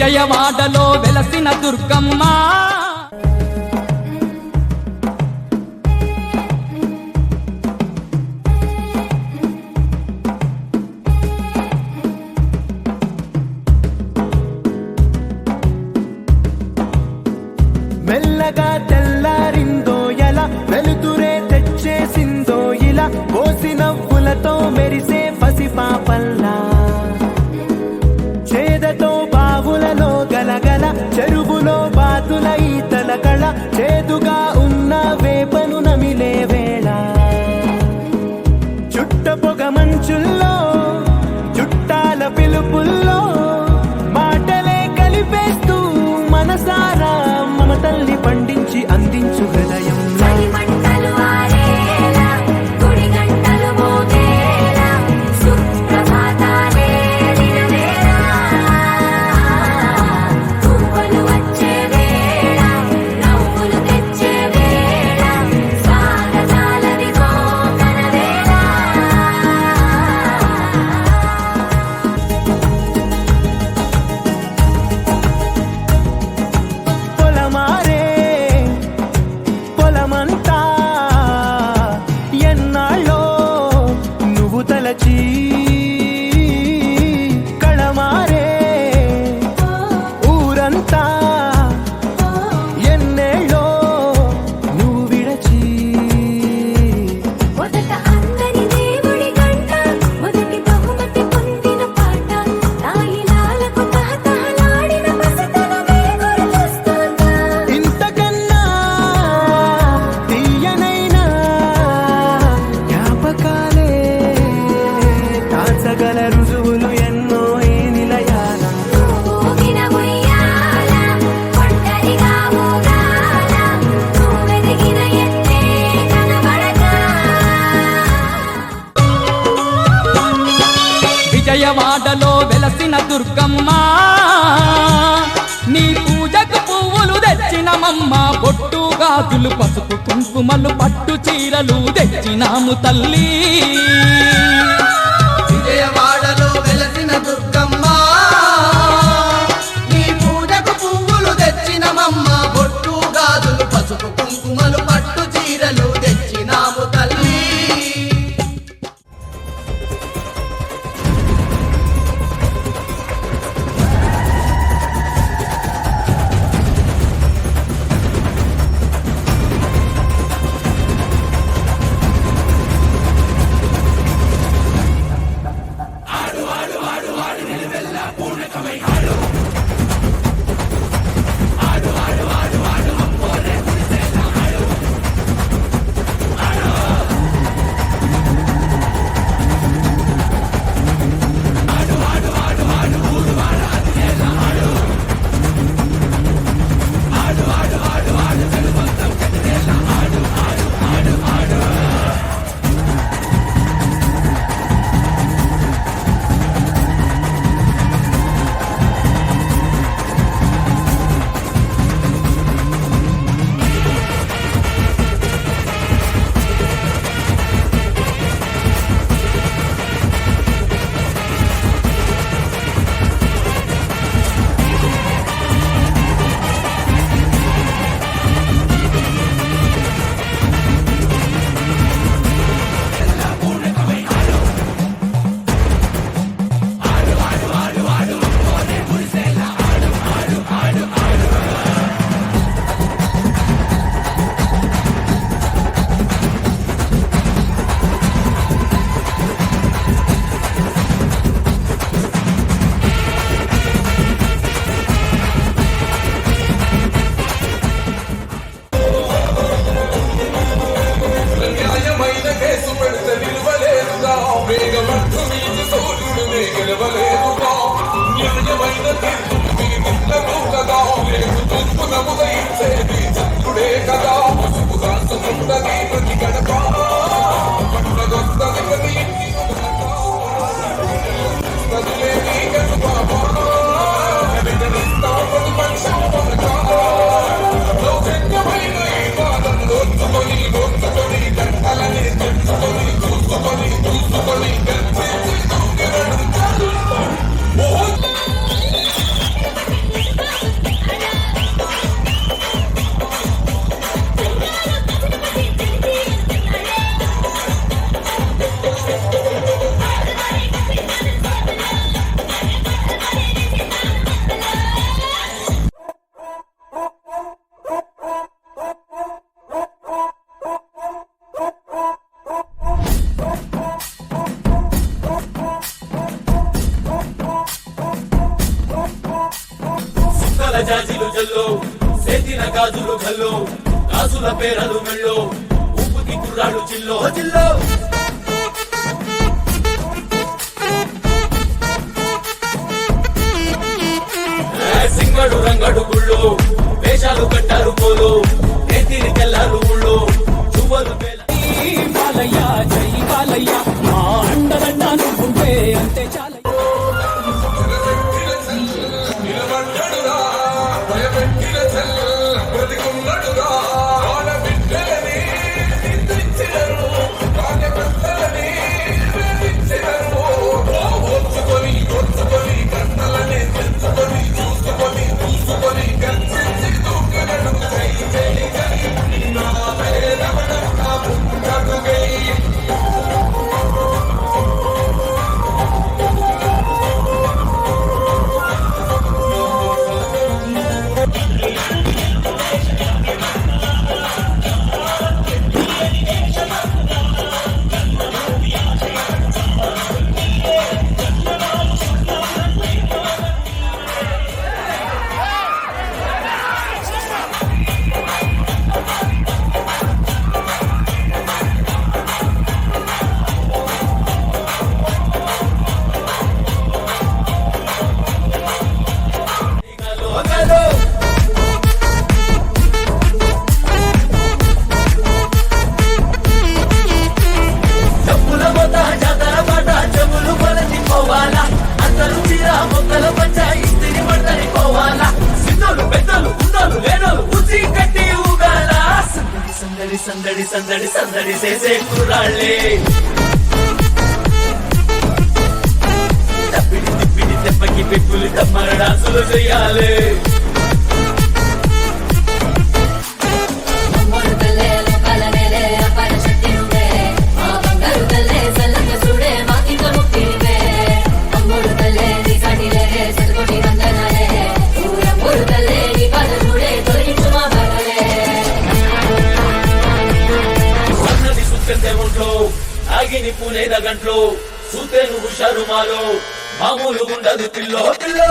విజయవాడలో వెలసిన దుర్గమ్మ మెల్లగా తెల్లారిందో ఎలా వెలుతురే తెచ్చేసిందో ఇలా కోసి నవ్వులతో మెరిసే పసిపాపల్లా చేదతో బావులలో గలగల చెరువులో బాతుల ఈతల కళ చేదుగా ఉన్న వేపను నమిలే వేళ చుట్ట పొగ మంచుల్లో చుట్టాల పిలుపుల్లో మాటలే కలిపేస్తూ మనసారా మమతల్ని పండించి అందించు హృదయం కళమారే ఊరంతా ఎన్నేళ్ళో నువ్వు విడచి మొదట అందరి దేవుడి గంట మొదటి బహుమతి పొందిన పాట తాయిలాలకు తహతహలాడిన పసితనమే గుర్తొస్తుందా ఇంతకన్నా తీయనైనా జ్ఞాపకాలే తాచగల రుజువులు ఎన్నో ఈ నిలయాల ఊగిన ఉయ్యాల ఒంటరిగా ఊగాల నువ్వెదిగిన ఎత్తే కనబడక విజయవాడలో వెలసిన దుర్గమ్మ నీ పూజకు పువ్వులు తెచ్చినమమ్మ బొట్టు గాజులు పసుపు కుంకుమలు పట్టు చీరలు తెచ్చినాము తల్లి విజయవాడలో వెలసిన దుర్గమ్మ నీ పూజకు పువ్వులు తెచ్చినమమ్మ బొట్టు గాజులు పసుపు కుంకుమలు పట్టు చీరలు తెచ్చినాము తల్లి కల్లో కాసుల పేరలు మెళ్ళో ఊపుకి కుర్రాడు చిల్లో చిల్లో సింగడు రంగడు గుళ్ళు వేషాలు కట్టారు పోలు నెత్తిని తెల్లారు ఊళ్ళు చువ్వలు బాలయ్య జై బాలయ్య మా అండదండ నువ్వుంటే అంతే చాలయ్య సందడి సందడి సందడి చేసే కుర్రాళ్ళే తప్పిడి తిప్పిడి తెప్పకి పెక్కులు తమ్మర డాన్సులు చెయ్యాలి అమ్మోడు తల్లే లోకాల నేలే అపార శక్తి నువ్వే ఆ బంగారు తల్లే సల్లంగా చూడే మాకింక ముక్తివే అమ్మోడు తల్లే నీ సాటిలే శతకోటి వందనాలే ఊరమ్మోడు తల్లే నీ పాద చూడే తొలగించు మా బాధలే సన్నది సుక్కంతే ఒంట్లో ఆగిని పూనేద గంట్లో సూతేను హుషారు మాలో మామూలు ఉండదు పిల్లో పిల్లో